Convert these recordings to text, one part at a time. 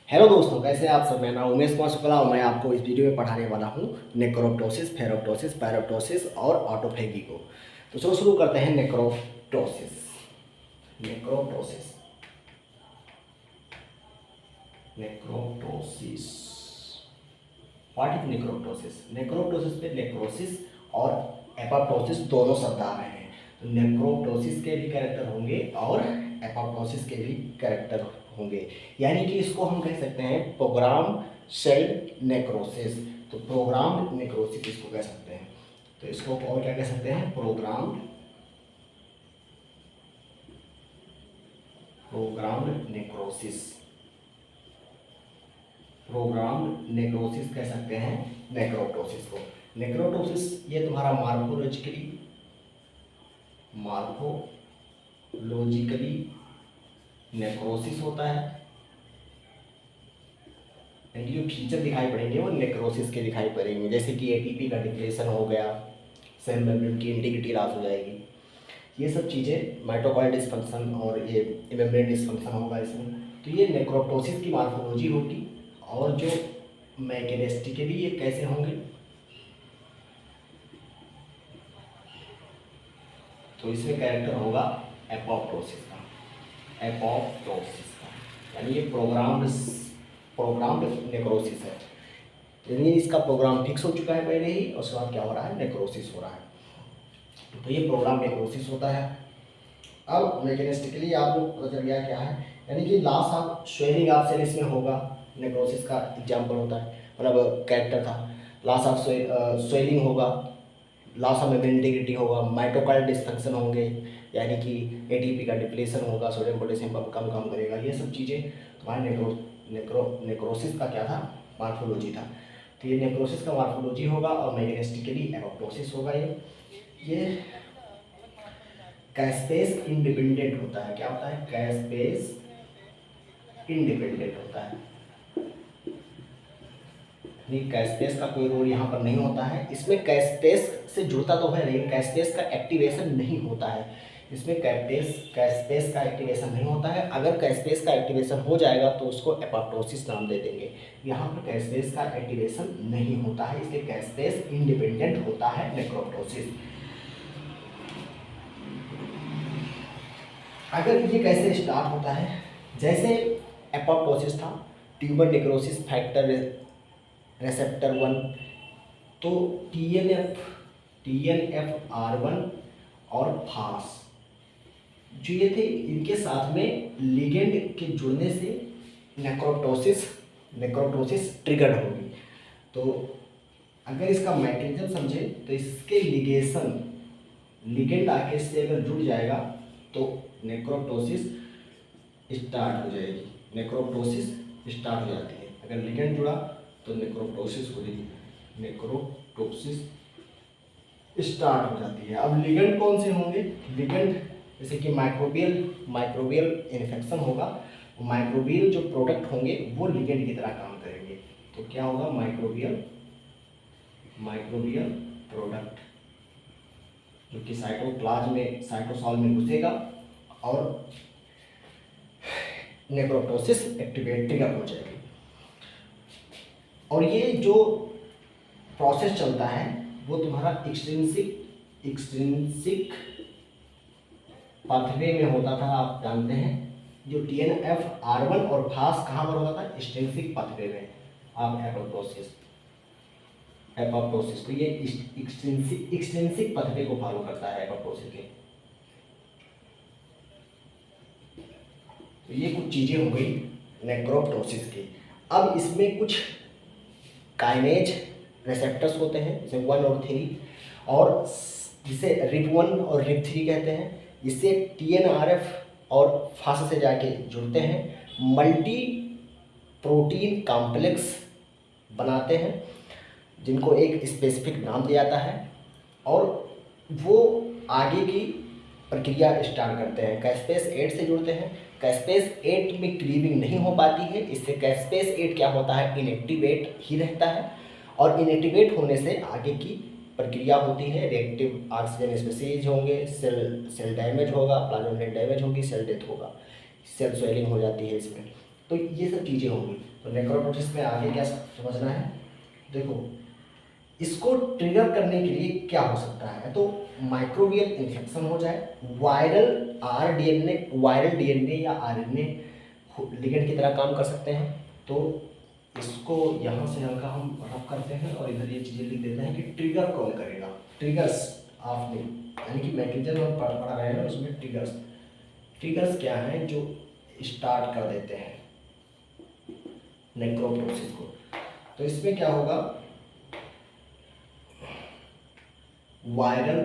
Hello दोस्तों, कैसे हैं आप सब। मैं नाम उमेश कुमार शुक्ला और मैं आपको इस वीडियो में पढ़ाने वाला हूँ नेक्रोप्टोसिस, फेरोप्टोसिस, पैरोप्टोसिस और ऑटोफेगी को। तो चलो शुरू करते हैं। नेक्रोप्टोसिस नेक्रोप्टोसिस नेक्रोप्टोसिस व्हाट इज नेक्रोप्टोसिस। नेक्रोप्टोसिस पे नेक्रोसिस और एपोप्टोसिस दोनों शब्द आ रहे हैं। तो नेक्रोप्टोसिस के भी कैरेक्टर होंगे और एपोप्टोसिस के भी कैरेक्टर होंगे, यानी कि इसको हम कह सकते हैं प्रोग्राम सेल नेक्रोसिस। तो प्रोग्राम नेक्रोसिस इसको कह सकते हैं। तो इसको और क्या कह सकते हैं, प्रोग्राम नेक्रोसिस। प्रोग्राम नेक्रोसिस कह सकते हैं नेक्रोप्टोसिस को। नेक्रोप्टोसिस ये तुम्हारा मार्फोलॉजिकली नेक्रोसिस होता है। जो फीचर दिखाई पड़ेंगे वो नेक्रोसिस के दिखाई पड़ेंगे, जैसे कि एटीपी का डिप्लेशन हो गया, सेल मेम्ब्रेन की इंटीग्रिटी लॉस हो जाएगी, ये सब चीज़ें, माइटोकॉन्ड्रियल डिसफंक्शन और ये मेम्ब्रेन डिसफंक्शन होगा इसमें। तो ये नेक्रोप्टोसिस की मार्फोलॉजी होगी। और जो मैकेनिस्टिकली ये कैसे होंगे, तो इसमें कैरेक्टर होगा एपोप्टोसिस का। यानी ये प्रोग्राम्ड नेक्रोसिस है, यानी इसका प्रोग्राम फिक्स हो चुका है पहले ही, और उसके बाद क्या हो रहा है, नेक्रोसिस हो रहा है। तो ये प्रोग्राम नेक्रोसिस होता है। अब मैकेनिस्टिकली आप लोग पता चल गया क्या है, यानी कि loss of swelling of cell इसमें होगा। नेक्रोसिस का एग्जाम्पल होता है, मतलब कैरेक्टर था। लॉस ऑफ स्वेलिंग होगा, लॉस ऑफ मेम्ब्रेन इंटीग्रिटी होगा, माइटोकॉन्ड्रियल डिसफंक्शन होंगे, यानी कि एटीपी का डिप्लेशन होगा, सोडियम पोटेशियम पंप कम करेगा। ये सब चीज़ें तुम्हारे नेक्रोसिस का क्या था, मार्फोलॉजी था। तो ये नेक्रोसिस का मार्फोलॉजी होगा और मैकेनिस्टिकली एपोप्टोसिस होगा। ये कैस्पेस इंडिपेंडेंट होता है। क्या होता है, कैस्पेस इंडिपेंडेंट होता है। कैस्पेस का कोई रोल यहाँ पर नहीं होता है। इसमें कैस्पेस से जुड़ता तो है, लेकिन कैस्पेस का एक्टिवेशन नहीं होता है। इसमें कैस्पेस का एक्टिवेशन नहीं होता है। अगर कैस्पेस का एक्टिवेशन हो जाएगा तो उसको एपोप्टोसिस नाम दे देंगे। यहाँ पर कैस्पेस का एक्टिवेशन नहीं होता है, इसलिए कैस्पेस इंडिपेंडेंट होता है नेक्रोप्टोसिस। अगर ये कैसे स्टार्ट होता है, जैसे एपोप्टोसिस था, ट्यूबर नेक्रोसिस फैक्टर रेसेप्टर 1, तो TNF-R1 और फास जो ये थे, इनके साथ में लिगेंड के जुड़ने से नेक्रोप्टोसिस ट्रिगर होगी। तो अगर इसका मैकेनिज्म समझे तो इसके लिगेंड आके से अगर जुड़ जाएगा तो नेक्रोप्टोसिस स्टार्ट हो जाएगी। नेक्रोप्टोसिस स्टार्ट हो जाती है। अगर लिगेंड जुड़ा तो नेक्रोप्टोसिस हो जाएगी, नेक्रोप्टोसिस स्टार्ट हो जाती है। अब लिगेंड कौन से होंगे, लिगेंड जैसे कि माइक्रोबियल इन्फेक्शन होगा, माइक्रोबियल जो प्रोडक्ट होंगे वो लिगेंड की तरह काम करेंगे। तो क्या होगा, माइक्रोबियल प्रोडक्ट जो कि साइटोसॉल में घुसेगा और नेक्रोप्टोसिस एक्टिवेट ट्रिगर हो जाएगी। और ये जो प्रोसेस चलता है वो तुम्हारा एक्सट्रिंसिक पाथवे में होता था। आप जानते हैं जो TNF-R1 और फास कहाँ पर होता था, एक्सट्रिंसिक पाथवे में। आप एपोप्टोसिस को ये एक्सट्रिंसिक पाथवे को फॉलो करता है एपोप्टोसिस के। तो ये कुछ चीज़ें हो गई नेक्रोप्टोसिस की। अब इसमें कुछ काइनेज रिसेप्टर्स होते हैं, जैसे 1 और 3, और जिसे RIP1 और RIP3 कहते हैं। इससे TNRF और फास से जाके जुड़ते हैं, मल्टी प्रोटीन कॉम्प्लेक्स बनाते हैं, जिनको एक स्पेसिफिक नाम दिया जाता है, और वो आगे की प्रक्रिया स्टार्ट करते हैं। कैस्पेस 8 से जुड़ते हैं। कैस्पेस 8 में क्लीविंग नहीं हो पाती है, इससे कैस्पेस 8 क्या होता है, इनएक्टिवेट ही रहता है। और इनएक्टिवेट होने से आगे की प्रक्रिया होती है, रिएक्टिव ऑक्सीजन स्पीशीज होंगे, सेल डैमेज होगा, प्लाज्मा मेम्ब्रेन डैमेज होगी, सेल डेथ होगा, सेल स्वेलिंग हो जाती है इसमें। तो ये सब चीज़ें होंगी। तो नेक्रोटोसिस में आगे क्या समझना है, देखो इसको ट्रिगर करने के लिए क्या हो सकता है, तो माइक्रोबियल इन्फेक्शन हो जाए, वायरल डीएनए या आरएनए लिगेंड की तरह काम कर सकते हैं। तो इसको यहाँ से हल्का हम रब करते हैं और इधर ये चीज़ें लिख देते हैं कि ट्रिगर कौन करेगा, ट्रिगर्स ऑफ में, यानी कि मैकेनिज्म हम पढ़ रहे हैं उसमें ट्रिगर्स क्या हैं जो स्टार्ट कर देते हैं नेक्रोटोसिस को। तो इसमें क्या होगा, वायरल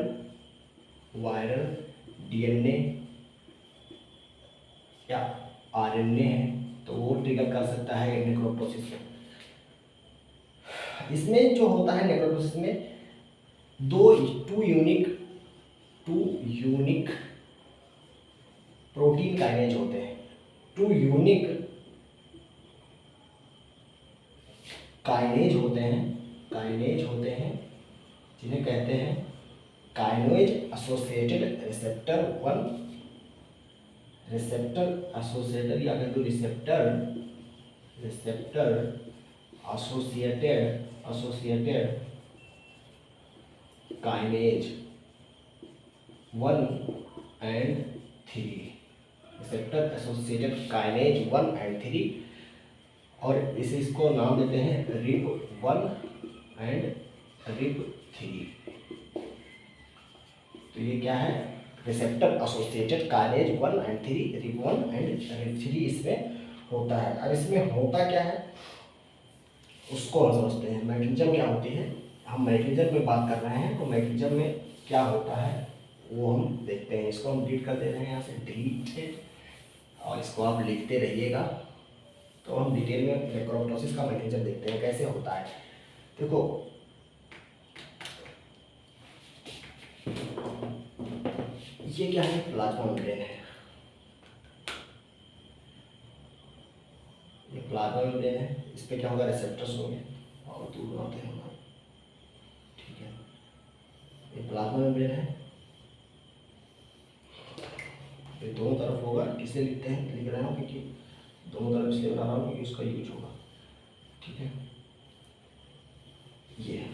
डीएनए या आरएनए है तो वो ट्रिगर कर सकता है नेक्रोटोसिस को। इसमें जो होता है नेक्रोटोसिस में टू यूनिक प्रोटीन काइनेज होते हैं, टू यूनिक काइनेज होते हैं जिन्हें कहते हैं kinase associated receptor 1 receptor associated या फिर receptor associated kinase 1 and 3, receptor associated kinase 1 and 3, और इसको नाम देते हैं RIP1 and RIP3। तो ये क्या है, receptor associated kinase 1 and 3, RIP1 and RIP3 इसमें होता है। अब इसमें होता क्या है उसको हम समझते हैं, मैकेनिज्म क्या होती है, हम मैकेनिज्म में बात कर रहे हैं तो मैकेनिज्म में क्या होता है वो हम देखते हैं। इसको हम डिलीट कर दे रहे हैं यहाँ से, डिलीट, और इसको आप लिखते रहिएगा। तो हम डिटेल में नेक्रोटोसिस का मैकेनिज्म देखते हैं कैसे होता है। देखो ये क्या है, प्लाज्मा मेम्ब्रेन है, ये प्लाज्मा मेम्ब्रेन है, इस पे क्या होगा, रिसेप्टर्स होंगे और दूर बनाते हैं, ठीक है। ये प्लाज्मा मेम्ब्रेन है, ये दोनों तरफ होगा, किसे लिखते हैं, लिख रहा हूँ क्योंकि दोनों तरफ इसलिए बना रहा हूँ क्योंकि उसका यूज होगा, ठीक है। ये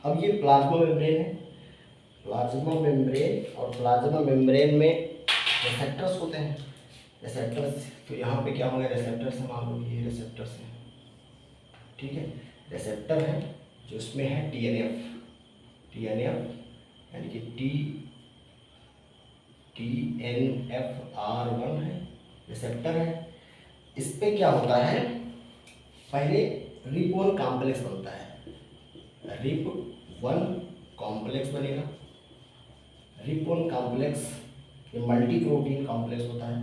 अब ये प्लाज्मा मेम्ब्रेन है, प्लाज्मा मेम्ब्रेन, और प्लाज्मा मेम्ब्रेन में रिसेप्टर्स होते हैं, रिसेप्टर्स। तो यहाँ पे क्या होंगे, रिसेप्टर्स है, मान लो ये रिसेप्टर्स है, ठीक है, रिसेप्टर है जो इसमें है TNF यानी कि TNFR1 है, रिसेप्टर है। इस पे क्या होता है, पहले RIP1 कॉम्प्लेक्स बनता है, RIP1 कॉम्प्लेक्स बनेगा। RIP1 कॉम्प्लेक्स ये मल्टी प्रोटीन कॉम्प्लेक्स होता है,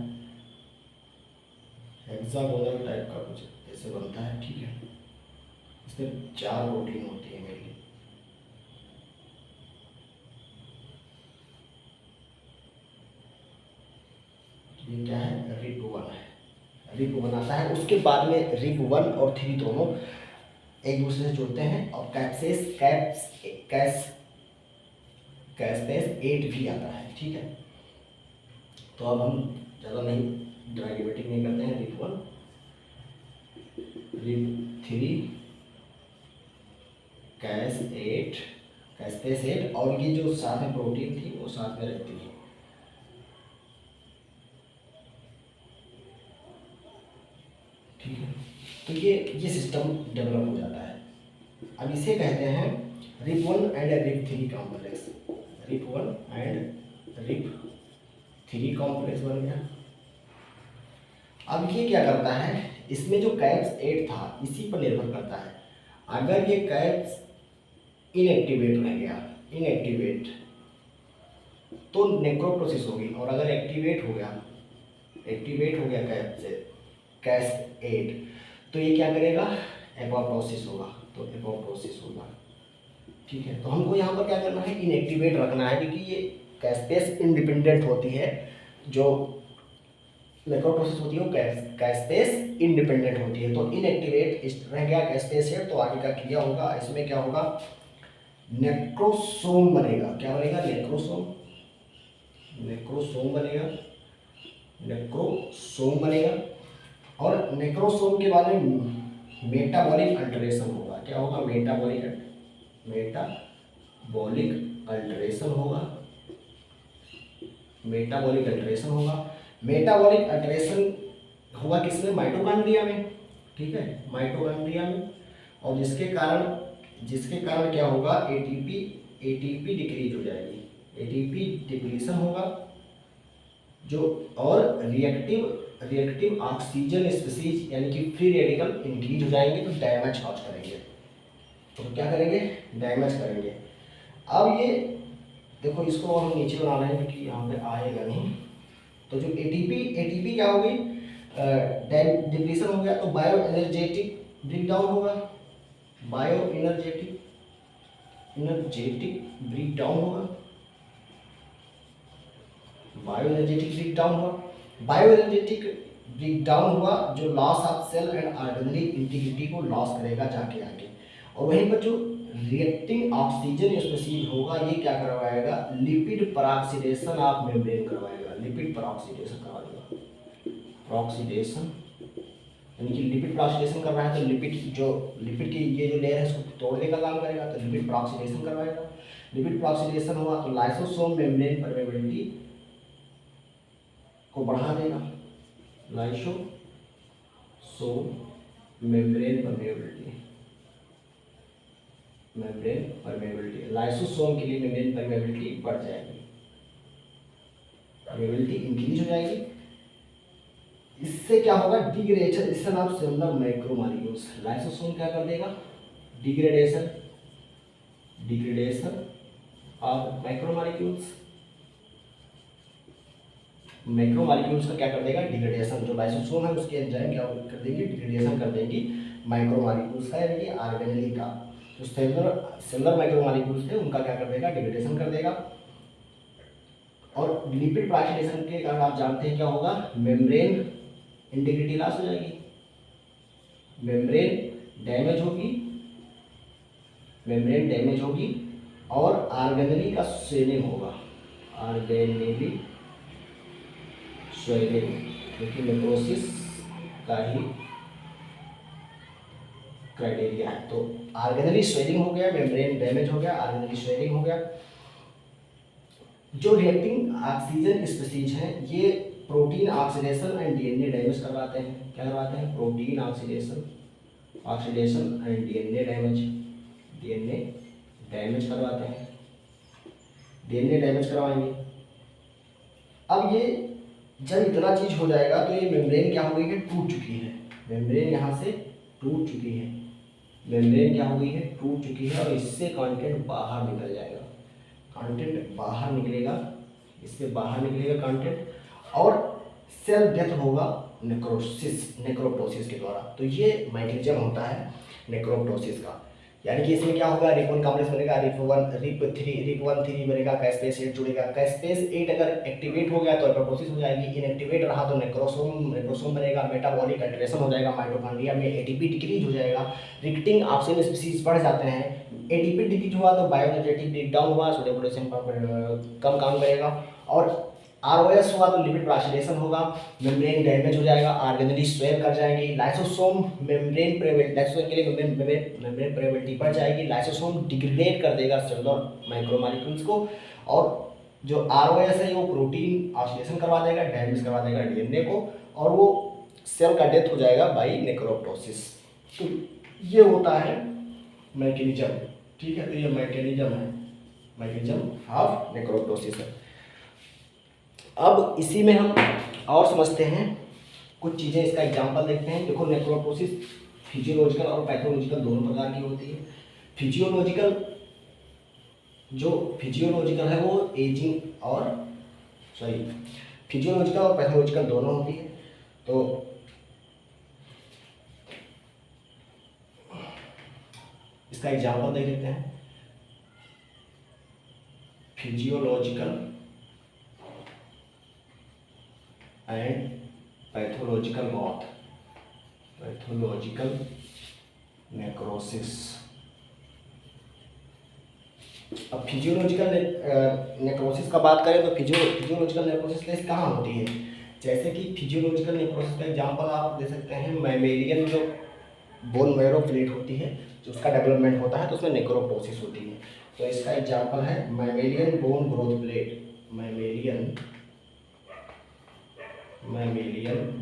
हेक्सागोनल टाइप का कुछ ऐसे बनता है, ठीक है। इसमें 4 प्रोटीन होती है मेनली। ये क्या है, RIP1 है, RIP1 आता है। उसके बाद में RIP1 और 3 दोनों एक दूसरे से जुड़ते हैं और कैस्पेस 8 भी आता है, ठीक है। तो अब हम ज़्यादा नहीं ड्राइवेटिक नहीं करते हैं, RIP1 RIP3 कैस्पेस 8 और ये जो साथ में प्रोटीन थी वो साथ में रहती है, ठीक है। तो ये सिस्टम डेवलप हो जाता है। अब इसे कहते हैं RIP1 and RIP3 complex, RIP1 and RIP3 complex बन गया। अब ये क्या करता है, इसमें जो कैप्स 8 था इसी पर निर्भर करता है। अगर ये कैप्स इनएक्टिवेट रह गया, तो नेक्रोटोसिस होगी, और अगर एक्टिवेट हो गया कैस 8 तो ये क्या करेगा, एपोप्टोसिस होगा, तो एपोप्टोसिस होगा, ठीक है। तो हमको यहाँ पर क्या करना है, इनएक्टिवेट रखना है, क्योंकि ये कैस्पेस इंडिपेंडेंट होती है, जो नेक्रोटोसिस होती है वो कैस्पेस इंडिपेंडेंट होती है। तो इनएक्टिवेट रह गया कैस्पेस है, तो आगे का क्रिया होगा, इसमें क्या होगा, नेक्रोसोम बनेगा। क्या बनेगा, नेक्रोसोम बनेगा। नेक्रोसोम बनेगा। और नेक्रोसोम के बाद में मेटाबॉलिक अल्टरेशन होगा। क्या होगा? मेटाबॉलिक अल्टरेशन होगा। मेटाबॉलिक अल्टरेशन होगा। मेटाबॉलिक अल्टरेशन होगा किसमें? माइटोकॉन्ड्रिया में। ठीक है, माइटोकॉन्ड्रिया में। और जिसके कारण क्या होगा? एटीपी डिक्रीज हो जाएगी, एटीपी डिप्लीशन होगा जो, और रिएक्टिव ऑक्सीजन स्पीशीज यानी कि फ्री रेडिकल इंक्रीज हो जाएंगे, तो डैमेज कॉज करेंगे। तो क्या करेंगे? डैमेज करेंगे। अब ये देखो, इसको हम नीचे बना रहे हैं क्योंकि यहाँ पे आएगा नहीं। तो जो एटीपी क्या होगी? डिप्लीशन हो गया, तो बायो एनर्जेटिक ब्रेकडाउन होगा। बायो एनर्जेटिक ब्रेकडाउन होगा। बायो एनर्जेटिक ब्रेकडाउन हुआ जो loss of cell and organelle integrity को लॉस करेगा जाके आगे। और वहीं पर जो रिएक्टिंग ऑक्सीजन स्पीशीज होगा, ये क्या करवाएगा? लिपिड पेरोक्सीडेशन ऑफ मेम्ब्रेन करवाएगा। लिपिड पेरोक्सीडेशन करवाएगा। पेरोक्सीडेशन यानी कि लिपिड पेरोक्सीडेशन कर रहा है, तो लिपिड की ये जो लेयर है उसको तोड़ने का काम करेगा, तो लिपिड पेरोक्सीडेशन करवाएगा। लिपिड पेरोक्सीडेशन हुआ तो लाइसोसोम मेम्ब्रेन परमेबिलिटी को बढ़ा देगा। लाइसोसोम मेम्ब्रेन परमेबिलिटी, लाइसोसोम के लिए मेम्ब्रेन परमेबिलिटी बढ़ जाएगी, परमेबिलिटी इंक्रीज हो जाएगी। इससे क्या होगा? Degradation of cellular macromolecules. Lysosome क्या कर देगा? डिग्रेडेशन ऑफ मैक्रोमोलेक्यूल्स का क्या कर देगा? डिग्रेडेशन। जो लाइसोसोम है उसके एंजाइम क्या कर देंगे? डिग्रेडेशन कर देंगी माइक्रोमोलेक्यूल्स का, यानी कि ऑर्गेनेली का। तो सेलुलर माइक्रोमोलेक्यूल्स थे उनका क्या कर देगा? डिग्रेडेशन कर देगा। और लिपिड पेरोक्सीडेशन के कारण आप जानते हैं क्या होगा? मेम्ब्रेन इंटीग्रिटी लॉस हो जाएगी, मेम्ब्रेन डैमेज होगी और ऑर्गेनेली का स्वेलिंग होगा। ऑर्गेनेली स्वेलिंग, क्योंकि नेक्रोसिस का ही क्राइटेरिया है। तो ऑर्गेनेली स्वेलिंग हो गया, मेम्ब्रेन डैमेज हो गया, ऑर्गेनेली स्वेलिंग हो गया। जो रिएक्टिंग ऑक्सीजन स्पीशीज हैं ये protein oxidation and DNA damage करवाते हैं। क्या करवाते हैं? Protein oxidation and DNA damage करवाते हैं, डीएनए डैमेज करवाएंगे। अब ये जब इतना चीज हो जाएगा तो ये मेम्ब्रेन क्या हो गई है? टूट चुकी है। मेम्ब्रेन यहाँ से टूट चुकी है, मेम्ब्रेन क्या हो गई है? टूट चुकी है। और इससे कंटेंट बाहर निकल जाएगा, कंटेंट बाहर निकलेगा, इससे बाहर निकलेगा कंटेंट, और सेल डेथ होगा नेक्रोप्टोसिस के द्वारा। तो ये मैकेनिज्म होता है नेक्रोप्टोसिस का। यानी कि इसमें क्या होगा? रिप 1 कॉम्प्लेक्स बनेगा, रिप 1 3 बनेगा, कैस्पेस 8 जुड़ेगा। कैस्पेस 8 अगर एक्टिवेट हो गया तो एपोप्टोसिस हो जाएगी, इनएक्टिवेट रहा तो नेक्रोसोम बनेगा, मेटाबॉलिक अल्टरेशन हो जाएगा, माइटोकॉन्ड्रिया में एटीपी डिक्रीज हो जाएगा, रिएक्टिंग ऑक्सीजन स्पीशीज बढ़ जाते हैं। एटीपी डिक्रीज हुआ तो बायोएनर्जेटिक ब्रेकडाउन हुआ, सोडियम पोटेशियम कम काम करेगा। और आरओएस हुआ तो लिपिड पेरोक्सीडेशन होगा, मेम्ब्रेन डैमेज हो जाएगा, ऑर्गेनेली स्वेल कर जाएंगी, लाइसोसोम मेम्ब्रेन के लिए मेम्ब्रेन परमेबिलिटी बढ़ जाएगी, लाइसोसोम डिग्रेड कर देगा सेलुलर माइक्रोमोलेक्यूल्स को, और जो आरओएस है वो प्रोटीन ऑक्सीडेशन करवा देगा, डैमेज करवा देगा डीएनए को, और वो सेल का डेथ हो जाएगा बाई नेक्रोप्टोसिस। तो ये होता है मैकेनिज्म। ठीक है, तो ये मैकेनिज्म ऑफ नेक्रोप्टोसिस है। अब इसी में हम और समझते हैं कुछ चीज़ें, इसका एग्जांपल देखते हैं। देखो, नेक्रोप्टोसिस फिजियोलॉजिकल और पैथोलॉजिकल दोनों प्रकार की होती है। फिजियोलॉजिकल है वो फिजियोलॉजिकल और पैथोलॉजिकल दोनों होती है। तो इसका एग्जांपल देख लेते हैं। फिजियोलॉजिकल एंड पैथोलॉजिकल मौत, पैथोलॉजिकल नेक्रोसिस। अब फिजियोलॉजिकल नेक्रोसिस का बात करें तो फिजियोलॉजिकल नेक्रोसिस कहाँ होती है? जैसे कि फिजियोलॉजिकल नेक्रोसिस का एग्जांपल आप दे सकते हैं मैमेलियन, जो बोन मैरो प्लेट होती है जो उसका डेवलपमेंट होता है तो उसमें नेक्रोप्टोसिस होती है। तो इसका एग्जांपल है mammalian bone growth plate, mammalian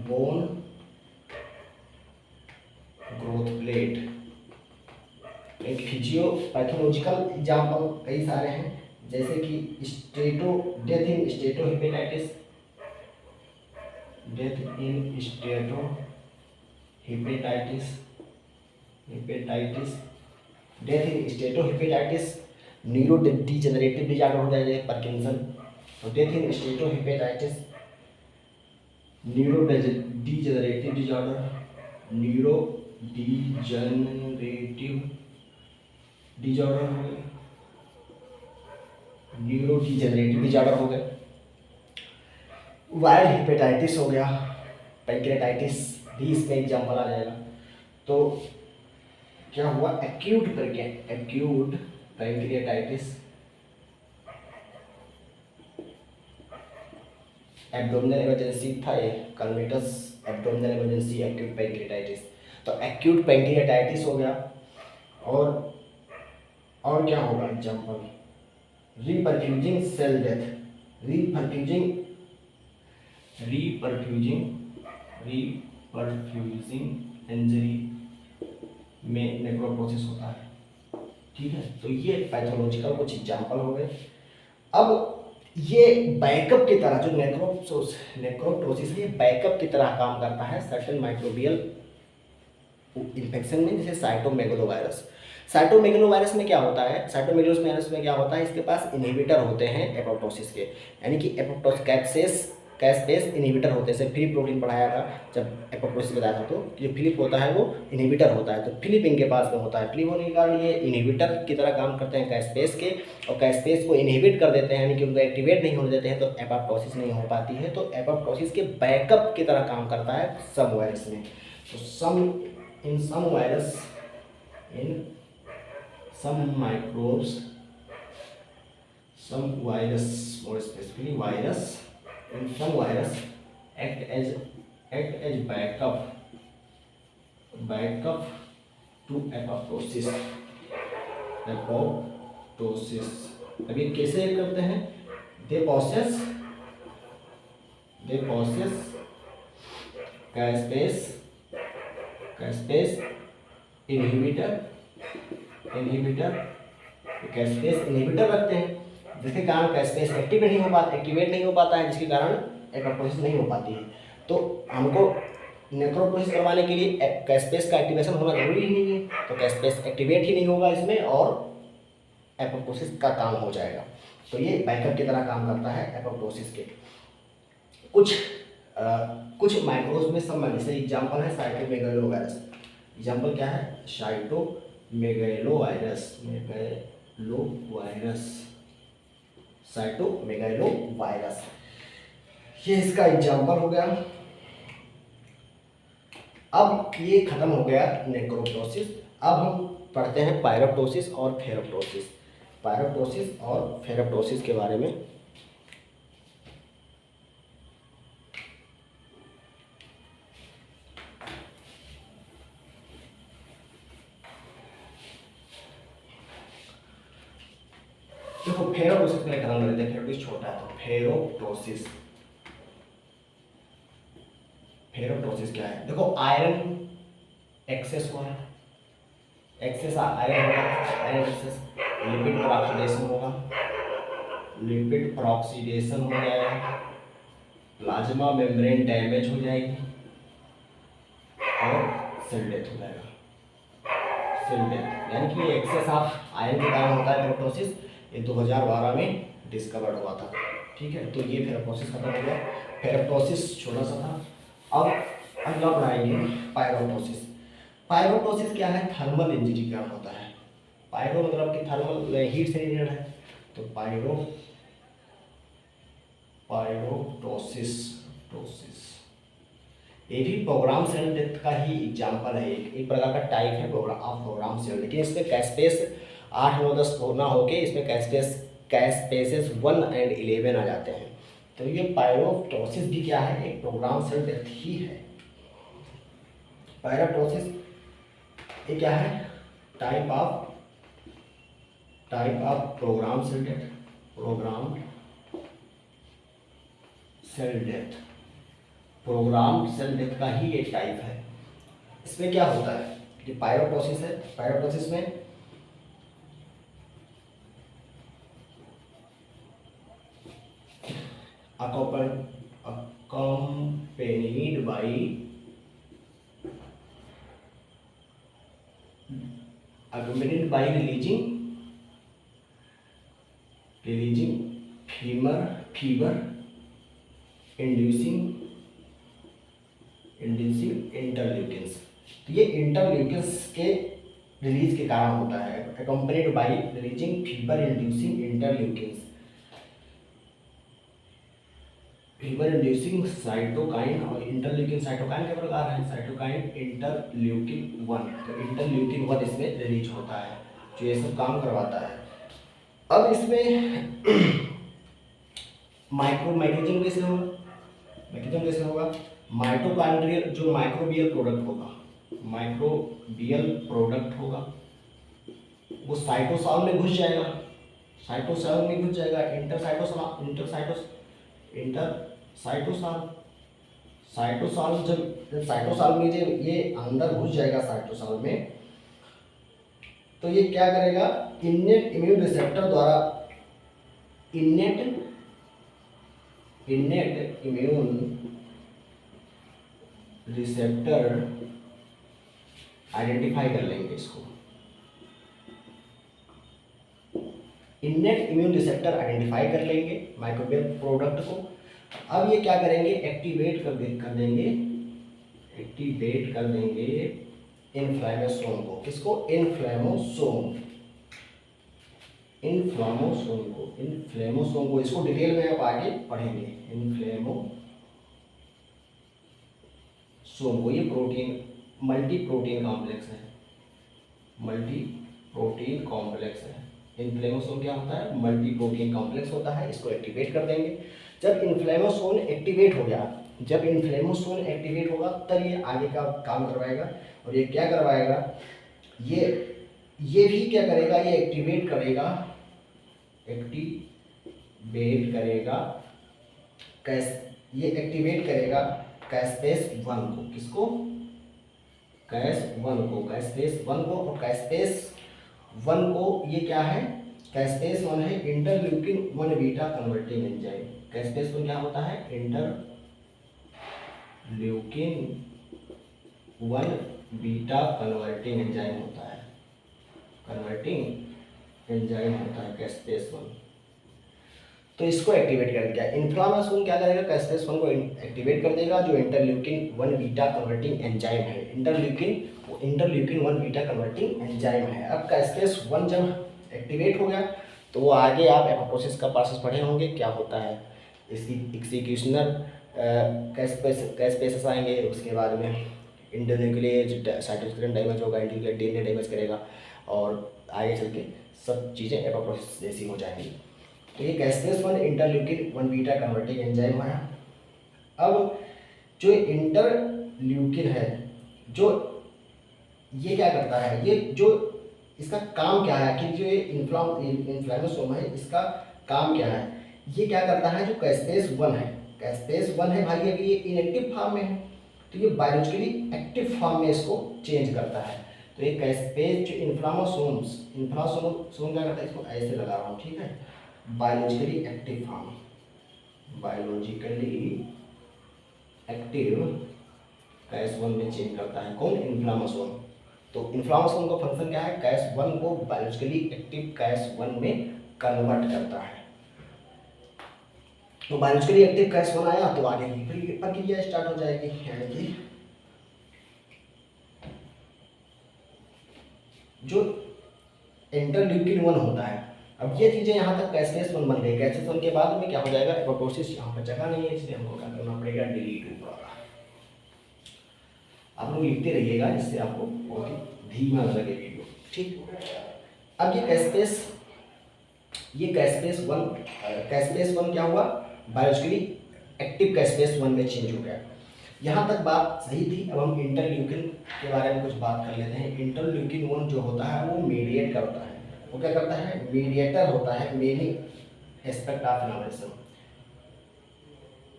bone growth plate. एक फिजियो पैथोलॉजिकल एग्जांपल कई सारे हैं, जैसे कि death in steatohepatitis, death in steatohepatitis, death in steatohepatitis, neuro degenerative disorder हो जाए पार्किंसन। तो death in steatohepatitis, neuro degenerative disorder, neuro degenerative disorder हो गए, न्यूरो डीजेनरेटिव डिजार्डर हो गए। वायरल हेपेटाइटिस हो गया, पैंक्रेटाइटिस भी इसमें एग्जाम्पल आ जाएगा। तो क्या हुआ, एक्यूट पैंक्रियाटाइटिस, एब्डोमिनल इमरजेंसी था ये, कलमेटस एब्डोमिनल इमरजेंसी एक्यूट पैंक्रियाटाइटिस। तो एक्यूट पैंक्रियाटाइटिस हो गया। और क्या होगा एग्जाम्पल, रीपरफ्यूजिंग सेल डेथ, रीपरफ्यूजिंग इंजरी में नेक्रोप्टोसिस होता है। ठीक है, तो ये पैथोलॉजिकल कुछ एग्जाम्पल हो गए। अब ये बैकअप की तरह, जो नेक्रोप्टोसिस है, बैकअप की तरह काम करता है सर्टेन माइक्रोबियल इन्फेक्शन में, जैसे साइटोमेगलोवायरस। साइटोमेगलोवायरस में क्या होता है, साइटोमेगलोवायरस में क्या होता है, इसके पास इनहिबिटर होते हैं एपोप्टोसिस के, यानी कि एपोप्टोस कैस्पेस इनहिबिटर होते हैं। जैसे फिलिप प्रोटीन पढ़ाया था जब एपोप्टोसिस बताया था, तो जो फिलिप होता है वो इनहिबिटर होता है। तो फिलिप इनके पास में होता है, फिलिप होने के कारण ये इनहिबिटर की तरह काम करते हैं कैस्पेस के, और कैस्पेस को इनहिबिट कर देते हैं, यानी कि उनको एक्टिवेट नहीं होने देते हैं, तो एपोप्टोसिस नहीं हो पाती है। तो एपोप्टोसिस के बैकअप की तरह काम करता है सम वायरस में। तो इन सम microbes, some virus, more specifically virus, in some virus act as backup to apoptosis। अब ये कैसे करते हैं, they possess caspase inhibitor, caspase inhibitor रखते हैं, जिसके कारण कैस्पेस एक्टिवेट नहीं हो पाता है, जिसके कारण एपोप्टोसिस नहीं हो पाती है। तो हमको नेक्रोप्टोसिस करवाने के लिए कैस्पेस का एक्टिवेशन होना जरूरी ही नहीं है, तो कैस्पेस एक्टिवेट ही नहीं होगा इसमें और एपोप्टोसिस का काम हो जाएगा। तो ये बैकअप की तरह काम करता है एपोप्टोसिस के। कुछ माइक्रोब्स में सब जैसे एग्जाम्पल है साइटोमेगालोवायरस। एग्जाम्पल क्या है, साइटोमेगालोवायरस, ये इसका एग्जाम्पल हो गया। अब ये खत्म हो गया नेक्रोप्टोसिस। अब हम पढ़ते हैं पायरोप्टोसिस और फेरोप्टोसिस के बारे में। देखो फेरोप्टोसिस पहले खत्म कर देते हैं, फेरोप्टोसिस छोटा है। तो फेरोप्टोसिस क्या है, देखो आयरन एक्सेस हुआ है, एक्सेस आयरन होगा, आयरन एक्सेस, लिपिड परऑक्सीडेशन हो जाएगा, प्लाज्मा मेम्ब्रेन डैमेज हो जाएगी और सेल डेथ हो जाएगा। यानी कि एक्सेस ऑफ आयरन के कारण होता है फेरोप्टोसिस। ये 2012 में डिस्कवर्ड हुआ था। ठीक है, तो ये फेरोप्टोसिस खत्म हो गया। फेरोप्टोसिस छोटा सा था। अब अगला पढ़ाएंगे पायरोप्टोसिस क्या है, थर्मल इंजरी क्या होता है। पायरो मतलब कि थर्मल हीट से रिलेटेड है, तो पायरोप्टोसिस ये भी प्रोग्राम सेल डेथ का ही एग्जाम्पल है, एक प्रकार का टाइप है प्रोग्राम सेल। लेकिन इसमें कैस्पेस 8, 9, 10 ना होके इसमें कैस्पेसेस 1 और 11 आ जाते हैं। तो ये पायरोप्टोसिस भी क्या है, एक प्रोग्राम सेल डेथ ही है। पायरोप्टोसिस ये क्या है, type of program cell death, program cell death, program cell death का ही एक टाइप है। इसमें क्या होता है, ये पायरोप्टोसिस है, पायरोप्टोसिस में accompanied by releasing fever inducing interleukins. तो ये इंटरल्यूकिन्स के रिलीज के कारण होता है, accompanied by releasing fever inducing interleukins, fever inducing cytokine और इंटरल्यूकिन। साइटोकाइन के प्रकार हैं, साइटोकाइन, इंटरल्यूकिन 1। तो इंटरल्यूकिन 1 इसमें रिलीज होता है जो ये सब काम करवाता है। अब इसमें मैकेनिज्म कैसे होगा, माइटोकॉन्ड्रियल जो माइक्रोबियल प्रोडक्ट होगा वो साइटोसॉल में घुस जाएगा, साइटोसॉल जब साइटोसॉल में जब ये अंदर घुस जाएगा साइटोसॉल में, तो ये क्या करेगा, इनेट इम्यून रिसेप्टर द्वारा इनेट इम्यून रिसेप्टर आइडेंटिफाई कर लेंगे इसको, इनेट इम्यून रिसेप्टर आइडेंटिफाई कर लेंगे माइक्रोबियल प्रोडक्ट को। अब ये क्या करेंगे, एक्टिवेट कर देंगे इन्फ्लेमेसोम को। किसको, इन्फ्लेमोसोम को। इसको डिटेल में आप आगे पढ़ेंगे। इन्फ्लेमोसोम को, ये प्रोटीन मल्टी प्रोटीन कॉम्प्लेक्स है। इन्फ्लेमोसोम क्या होता है, मल्टी प्रोटीन कॉम्प्लेक्स होता है। इसको एक्टिवेट कर देंगे। जब इन्फ्लेमोसोम एक्टिवेट होगा तब ये आगे का काम करवाएगा। और ये क्या करवाएगा, ये भी क्या करेगा, ये एक्टिवेट करेगा कैस्पेस 1 को। किसको, कैस्पेस 1 को। और कैस्पेस 1 को ये क्या है, कैस्पेस 1 है इंटरल्यूकिन 1 बीटा कन्वर्टिंग एंजाइम। कैस्पेस 1 क्या होता है, इंटरल्यूकिन 1 बीटा कन्वर्टिंग एंजाइम होता है, कैस्पेस 1। तो इसको एक्टिवेट कर दिया। इन्फ्लेमेशन क्या करेगा, कैस्पेस 1 को एक्टिवेट कर देगा, जो इंटरल्यूकिन 1 बीटा कन्वर्टिंग एंजाइम है। इंटरल्यूकिन 1 बीटा कन्वर्टिंग एंजाइम है। अब कैस्पेस 1 जब एक्टिवेट हो गया तो वो आगे आप एपोप्टोसिस का प्रोसेस पढ़े होंगे, क्या होता है, इसकी एक्सिक्यूशनल कैस्पेसेस आएंगे। उसके बाद में इंटरन्यूक्लियर साइटोस्केलेटन डैमेज होगा, इंटरन्यूक्लियर डीएनए डैमेज करेगा, और आगे चल के सब चीज़ें एपोप्टोसिस जैसी हो जाएंगी। तो ये कैस्पेस 1 इंटरल्यूकिन 1 बीटा कन्वर्टिंग एंजाइम है। अब जो इंटरल्यूकिन है, जो ये क्या करता है, ये जो इसका काम क्या है कि जो ये इन्फ्लेमेसोम है इसका काम क्या है, ये क्या करता है, जो कैस्पेस 1 है भाई, अभी ये इनएक्टिव फॉर्म में है, तो ये बायोलॉजिकली एक्टिव फॉर्म में इसको चेंज करता है। तो ये कैस्पेस जो इन्फ्लेमेसोम क्या करता है, इसको ऐसे लगा रहा हूँ, ठीक है, बायोलॉजिकली एक्टिव कैस 1 में चेंज करता है। कौन, इन्फ्लेमेसोम। तो इन्फ्लेमेसोम का फंक्शन क्या है, कैस 1 को बायोलॉजिकली एक्टिव कैस 1 में कन्वर्ट करता है। तो बायोलॉजिकली एक्टिव कैस 1 आया तो आगे की प्रक्रिया स्टार्ट हो जाएगी, यानी कि जो इंटरल्यूकिन 1 होता है। अब ये चीज़ें यहाँ तक कैस्पेस 1 बन गई। कैस्पेस 1 के बाद में क्या हो जाएगा, एपोप्टोसिस। यहाँ पर जगह नहीं है, इसलिए हमको क्या करना पड़ेगा, डिलीट ऊपर। आप लोग लिखते रहिएगा, इससे आपको बहुत ही धीमा लगे वीडियो, ठीक। अब ये कैस्पेस 1 क्या हुआ, बायोलॉजिकली एक्टिव का स्पेस 1 में चेंज हो गया। यहाँ तक बात सही थी। अब हम इंटरल्यूकिन के बारे में कुछ बात कर लेते हैं। इंटरल्यूकिन 1 जो होता है वो मीडिएट करता है। वो क्या करता है? मीडिएटर होता है many aspect of inflammation.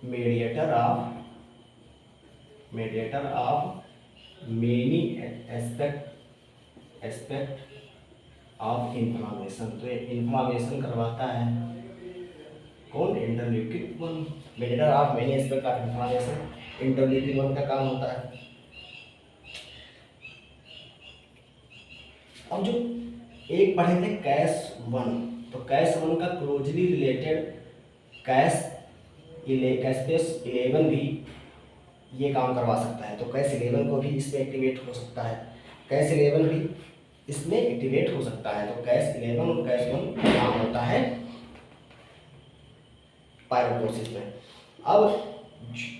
Mediator of many aspect of inflammation. तो ये इन्फ्लेमेशन करवाता है कौन? Interleukin 1। Mediator of many aspect of inflammation interleukin 1 का काम होता है। अब जो एक पढ़े थे कैस 1, तो कैस 1 का क्लोजली रिलेटेड कैसपेस 11 भी ये काम करवा सकता है। तो कैस 11 को भी इसमें एक्टिवेट हो सकता है। कैस 11 भी इसमें एक्टिवेट हो सकता है। तो कैस 11 और कैस 1 काम होता है पायरोप्रोसिस में। अब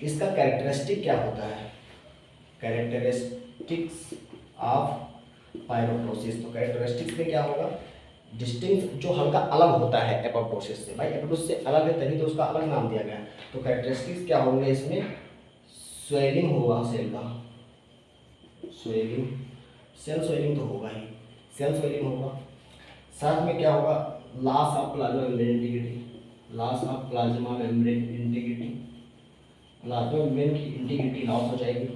इसका कैरेक्टरिस्टिक क्या होता है? Characteristics of pyroptosis. तो कैरेक्टरिस्टिक्स में क्या होगा? डिस्टिंक्ट, जो हल्का अलग होता है एपोप्टोसिस से। भाई एपोप्टोसिस से अलग है तभी तो उसका अलग नाम दिया गया। तो कैरेक्टरिस्टिक्स क्या होंगे इसमें? स्वेलिंग होगा सेल का, स्वेलिंग, सेल स्वेलिंग तो होगा ही, सेल स्वेलिंग होगा। साथ में क्या होगा? Loss of plasma membrane integrity, loss of plasma membrane integrity, plasma membrane की इंटीग्रिटी लॉस हो जाएगी।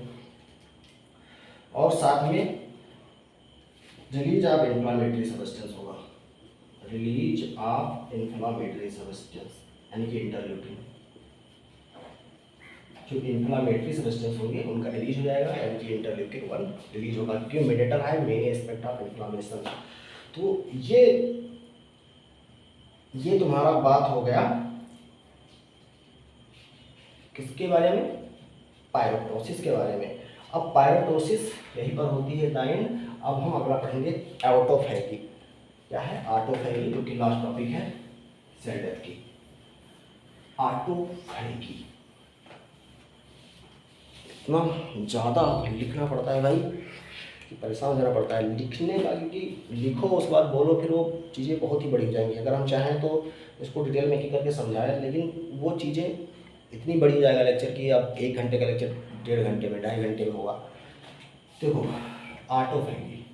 और साथ में रिलीज ऑफ इन्फ्लामेटरी सब्सटेंस होगा, रिलीज ऑफ इन्फ्लामेटरी सब्सटेंस यानी कि इंटरल्यूकिन। जो इन्फ्लामेटरी सब्सटेंस होंगे उनका रिलीज हो जाएगा यानी कि इंटरल्यूकिन 1 रिलीज होगा, क्योंकि मीडिएटर है मेन एस्पेक्ट ऑफ इन्फ्लामेशन। तो ये तुम्हारा बात हो गया किसके बारे में? पायरोप्टोसिस के बारे में। अब पायरोप्टोसिस यहीं पर होती है दाइन। अब हम अगला पढ़ेंगे ऑटोफैगी। क्या है? ऑटोफैगी, जो कि लास्ट टॉपिक है सेल डेथ की। ऑटोफैगी इतना ज़्यादा लिखना पड़ता है भाई कि परेशान हो जाना पड़ता है लिखने का, क्योंकि लिखो उसके बाद बोलो फिर वो चीज़ें बहुत ही बड़ी हो जाएंगी। अगर हम चाहें तो इसको डिटेल में एक करके समझाएं, लेकिन वो चीज़ें इतनी बड़ी हो जाएगा लेक्चर कि अब 1 घंटे का लेक्चर 1.5 घंटे में, 2.5 घंटे में होगा। देखो ऑटोफैगी,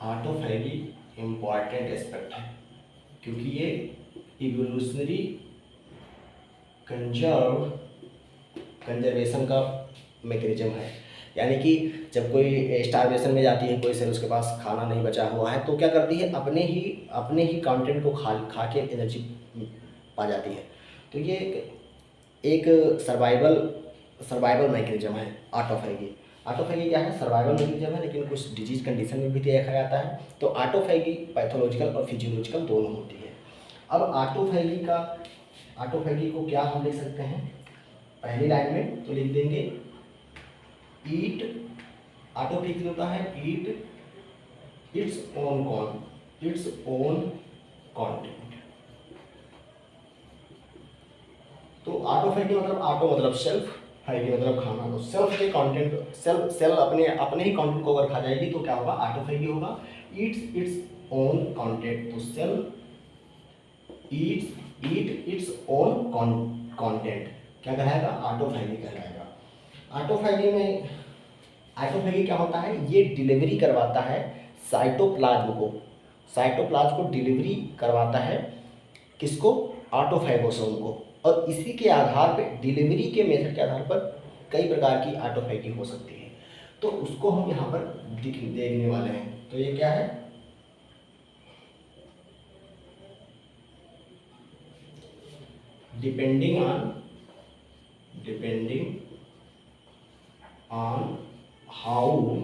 ऑटोफैगी इम्पॉर्टेंट एस्पेक्ट है क्योंकि ये इवोल्यूशनरी कंजर्वेशन का मैकेनिज्म है। यानी कि जब कोई स्टारवेशन में जाती है कोई सेल, उसके पास खाना नहीं बचा हुआ है, तो क्या करती है? अपने ही कंटेंट को खा के एनर्जी पा जाती है। तो ये एक सर्वाइवल मैकेनिज्म है ऑटोफैगी। ऑटोफैगी क्या है? सर्वाइवल मैकेनिज्म है, लेकिन कुछ डिजीज कंडीशन में भी देखा जाता है। तो ऑटोफैगी पैथोलॉजिकल और फिजियोलॉजिकल दोनों होती है। अब ऑटोफैगी को क्या हम लिख सकते हैं? पहली लाइन में तो लिख देंगे ईट, ऑटोफैगी होता है ईट इट्स ओन कंटेंट। तो ऑटोफैगी मतलब ऑटो मतलब सेल्फ, फैगी मतलब खाना। तो सेल्फ के कंटेंट, सेल अपने ही कंटेंट को अगर खा जाएगी तो क्या होगा? ऑटोफैगी होगा। ईट्स इट्स ओन कंटेंट, तो cell eat its own content क्या कहलाएगा? ऑटोफैगी कहलाएगा। ऑटोफैगी क्या होता है? ये डिलीवरी करवाता है साइटोप्लाज्म को डिलीवरी करवाता है किसको? ऑटोफैगोसोम को। और इसी के आधार पे, डिलीवरी के मेथड के आधार पर कई प्रकार की ऑटोफैगी हो सकती है। तो उसको हम यहाँ पर देखने वाले हैं। तो ये क्या है? डिपेंडिंग ऑन हाउ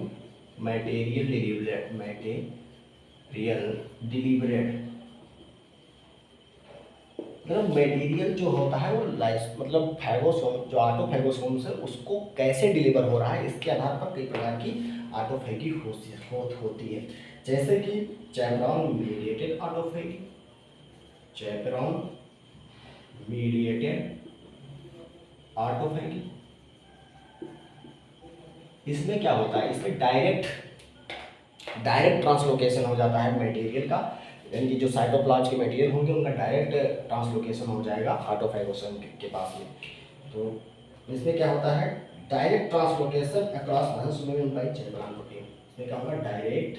मटेरियल डिलीवरेड, मतलब मटेरियल जो होता है वो लाइफ मतलब फैगोसोम, जो ऑटोफैगोसोम से उसको कैसे डिलीवर हो रहा है, इसके आधार पर कई प्रकार की ऑटोफैगी होती है। जैसे कि चैपेरॉन मीडिएटेड ऑटोफैगी, चैपेरॉन मीडिएटेड ऑटोफैगी। इसमें क्या होता है? इसमें डायरेक्ट ट्रांसलोकेशन हो जाता है मटेरियल का यानी कि जो साइटोप्लाज्म के मटेरियल होंगे उनका डायरेक्ट ट्रांसलोकेशन हो जाएगा ऑटोफैगोसोम के पास में। तो इसमें क्या होता है, direct translocation across lysosome by chaperone protein. इसमें क्या होगा, direct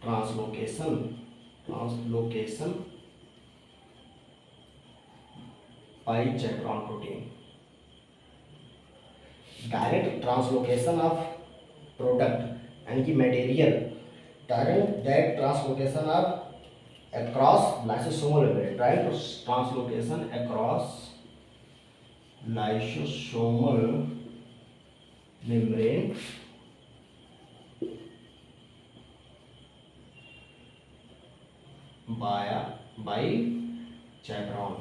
translocation by chaperone protein. Direct translocation of product यानी कि material, direct translocation of across lysosomal membrane, direct translocation across lysosomal membrane by chaperone.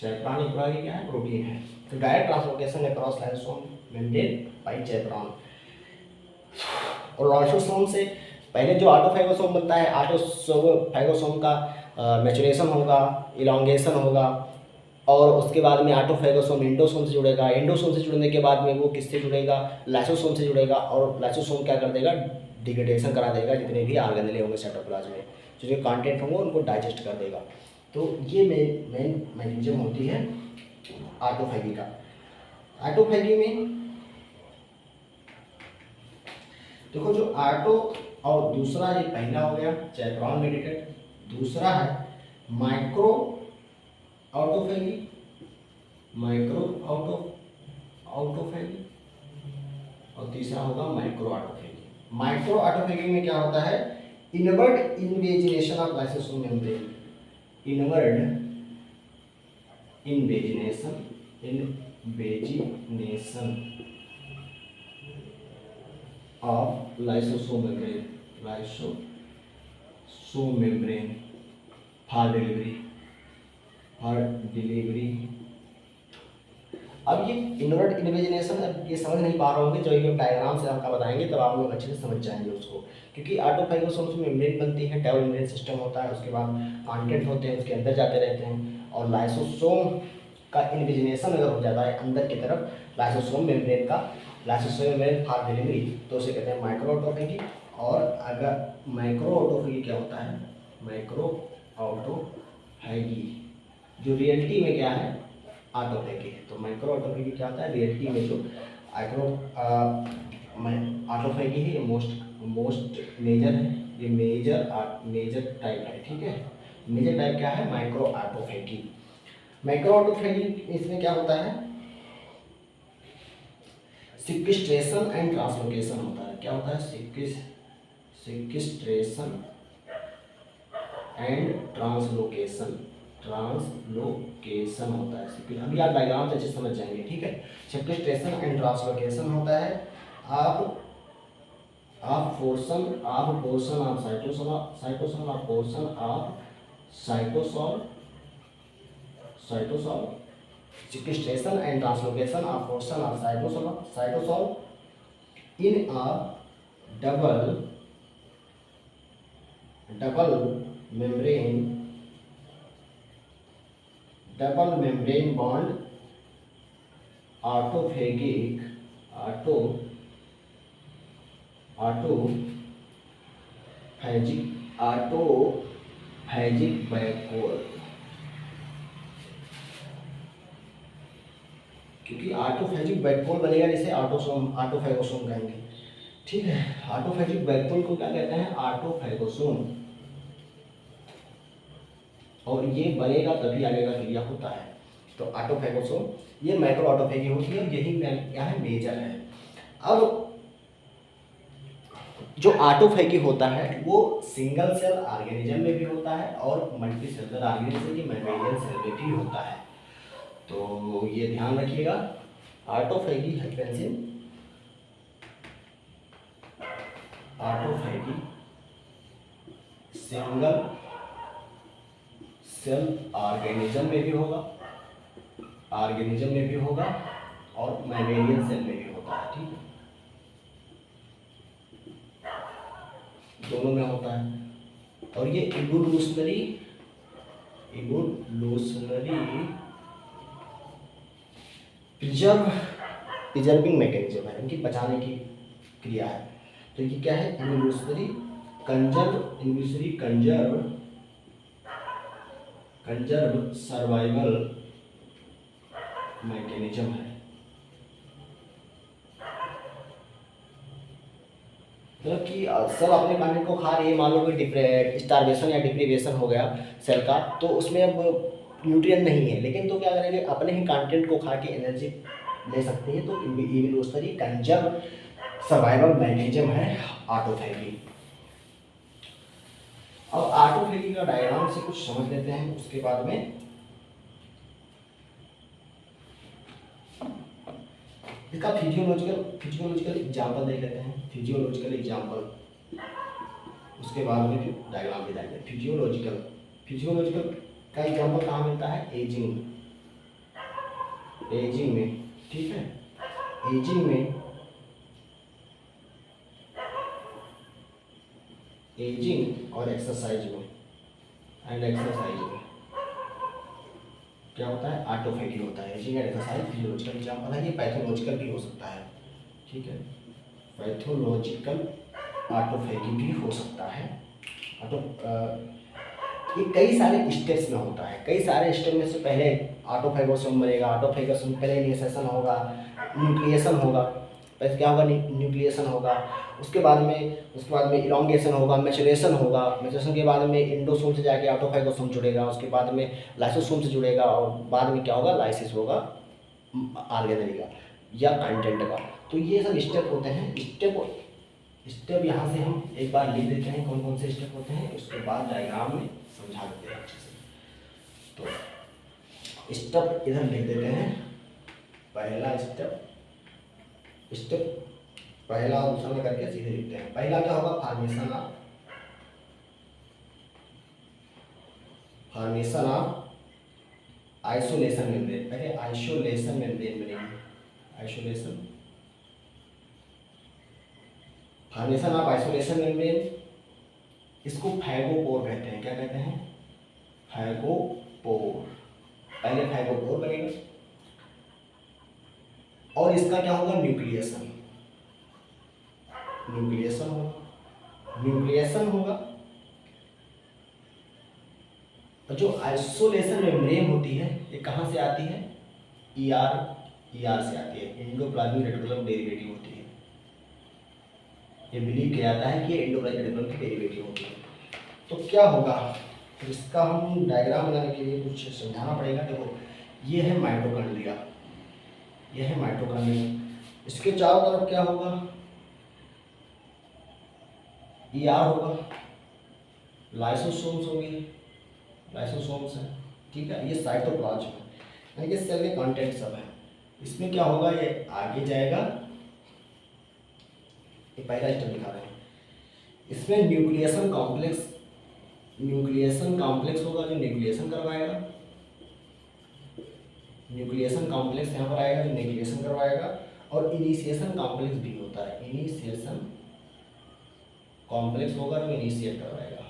Chaperone एक प्रकार की क्या है, प्रोटीन है। तो direct translocation across lysosome membrane by chaperone. और लाइसोसोम से पहले जो ऑटोफैगोसोम बनता है, ऑटोफैगोसोम का मैचुरेशन होगा, इलांगेशन होगा, और उसके बाद में ऑटोफैगोसोम एंडोसोम से जुड़ेगा। एंडोसोम से जुड़ने के बाद में वो किससे जुड़ेगा, लाइसोसोम से जुड़ेगा, और लाइसोसोम क्या कर देगा, डिग्रेडेशन करा देगा जितने भी ऑर्गेनेल होंगे साइटोप्लाज्म में, जो कंटेंट होंगे उनको डाइजेस्ट कर देगा। तो ये मेन मैकेनिज्म होती है ऑटोफैगी का। ऑटोफैगी में देखो, जो ऑटो और दूसरा, ये पहला हो गया चैपरॉन मेडिकेट, दूसरा है माइक्रो ऑटोफैगी, ऑटोफैगी, और तीसरा होगा माइक्रो ऑटोफैगी। माइक्रो ऑटोफैगी में क्या होता है, inward invagination of lysosome membrane, inward invagination of lysosome membrane for delivery। अब ये इनवर्ट इन्वेजिनेशन, अब ये समझ नहीं पा रहे होंगे, जब ये डायग्राम से आपका बताएंगे तब आप लोग अच्छे से समझ जाएंगे उसको। क्योंकि ऑटोफैगोसोम में मेम्ब्रेन बनती है, टेबल मेम्ब्रेन सिस्टम होता है, उसके बाद कंटेंट होते हैं उसके अंदर जाते रहते हैं, और लाइसोसोम का इन्वेजिनेशन अगर हो जाता है अंदर की तरफ लाइसोसोम मेम्ब्रेन का, लाइसोसोम मेम्ब्रेन फॉर डिलीवरी, तो उसे कहते हैं माइक्रो ऑटोफैगी। और अगर माइक्रो ऑटोफैगी क्या होता है, माइक्रो ऑटोफैगी जो रियलिटी में क्या है, ऑटोफैगी है। तो माइक्रो ऑटोफैगी क्या होता है, रियलिटी में जो ऑटोफैगी है, ये मोस्ट मेजर है, ये मेजर टाइप है, ठीक है। मेजर टाइप क्या है, माइक्रो ऑटोफैगी। माइक्रो ऑटोफैगी इसमें क्या होता है, सिक्विस्ट्रेशन एंड ट्रांसलोकेशन होता है। क्या होता है, सिक्विस्ट्रेशन एंड ट्रांसलोकेशन होता है। अभी आप डायग्राम से अच्छे समझ जाएंगे, ठीक है। सिक्विस्ट्रेशन एंड ट्रांसलोकेशन होता है, आप portion of cytosol, sequestration and translocation of portion of cytosol in a double membrane bond autophagic बैकवॉल। क्योंकि ऑटोफैजिक बैकबोन बनेगा जिसे ऑटोफैगोसोम कहेंगे, ठीक है। ऑटोफैजिक बैकबोन को क्या कहते हैं, ऑटोफैगोसोम, और ये बनेगा तभी आगे का क्रिया होता है। तो ऑटोफैगोसोम, ये माइक्रो ऑटोफैगी होती है, और यही क्या है, मेजर है। अब जो ऑटोफैगी होता है वो सिंगल सेल ऑर्गेनिज्म में भी होता है और मल्टी सेलुलर ऑर्गेनिज्म की मेम्ब्रेन सेल में भी होता है। तो ये ध्यान रखिएगा, autophagy happens in single cell organism में भी होगा, और मैमेलियन सेल में भी होता है, ठीक है, दोनों में होता है। और ये इवोल्यूशनरी प्रिजर्विंग मैकेनिज्म है, इनकी बचाने की क्रिया है। तो ये क्या है, इवोल्यूशनरी कंजर्व सर्वाइवल मैकेनिज्म है। मतलब कि सर अपने कंटेंट को खा रही है, मान लो कि स्टारवेशन या डिप्रीवेशन हो गया सेल का, तो उसमें अब न्यूट्रिएंट नहीं है, लेकिन तो क्या करेंगे, अपने ही कंटेंट को खा के एनर्जी ले सकते हैं। तो इवोल्यूशनरी कंजर्व सर्वाइवल मैकेनिज्म है ऑटोफैगी। अब ऑटोफैगी का डायग्राम से कुछ समझ लेते हैं, उसके बाद में इसका फिजियोलॉजिकल एग्जांपल देख लेते हैं। फिजियोलॉजिकल एग्जांपल, उसके बाद में फिर डायग्राम भी देखेंगे। फिजियोलॉजिकल का एग्जांपल कहाँ मिलता है, एजिंग में, ठीक है। एजिंग और एक्सरसाइज में क्या होता है, ऑटोफैगी होता है। Ageing and exercise physiological example है। ये पैथोलॉजिकल भी हो सकता है, ठीक है। पैथोलॉजिकल ऑटोफैगी भी हो सकता है। ये कई सारे स्टेप्स में होता है। कई सारे स्टेप में से पहले ऑटोफैगोसोम बनेगा। ऑटोफैगोसोम पहले इनिशिएशन होगा, न्यूक्लिएशन होगा। पहले क्या होगा, न्यूक्लिएशन होगा। उसके बाद में इलॉन्गेशन होगा, मैचुरेशन होगा। मैचुरेशन के बाद में इंडोसोम से जाके ऑटोफैगोसोम जुड़ेगा। उसके बाद में लाइसोसोम से जुड़ेगा, और बाद में क्या होगा, लाइसिस होगा ऑर्गेनेल का या कंटेंट का। तो ये सब स्टेप होते हैं। स्टेप यहाँ से हम एक बार लिख देते हैं, कौन कौन से स्टेप होते हैं, उसके बाद डायग्राम में समझा देते हैं अच्छे से। तो स्टेप इधर लिख देते हैं। पहला स्टेप पहला दूसरा में करके सीधे लिखते हैं। पहला क्या होगा, फॉर्मेशन ऑफ आइसोलेशन मेम्ब्रेन। पहले आइसोलेशन मेम्ब्रेन बनेगी, फॉर्मेशन ऑफ आइसोलेशन मेम्ब्रेन। इसको फैगोपोर कहते हैं। क्या कहते हैं, फैगोपोर। पहले फैगोपोर बनेगा, और इसका क्या होगा, न्यूक्लिएशन होगा। और जो आइसोलेशन मेम्ब्रेन होती है, ये कहाँ से आती है, ईआर से आती है, एंडोप्लाज्मिक रेटिकुलम डेरिवेटिव होती है। ये बिलीव किया जाता है कि एंडोप्लाज्मिक रेटिकुलम की डेरिवेटिव होती है। तो क्या होगा, तो इसका हम डायग्राम बनाने के लिए कुछ समझाना पड़ेगा। देखो, ये है माइटोकॉन्ड्रिया, इसके चारों तरफ क्या होगा, ईआर होगा, लाइसोसोम्स है, ठीक है। ये साइटोप्लाज्म है, यानी कि सेल के कंटेंट सब है। इसमें क्या होगा, ये आगे जाएगा। ये पहला स्टेप दिखा रहे हैं। इसमें न्यूक्लिएशन कॉम्प्लेक्स होगा, जो न्यूक्लिएशन करवाएगा। न्यूक्लिएशन कॉम्प्लेक्स यहाँ पर आएगा, जो न्यूक्लिएशन करवाएगा। और इनिशिएशन कॉम्प्लेक्स भी होता है, इनिशिएशन कॉम्प्लेक्स होगा, जो इनिशिएट करवाएगा।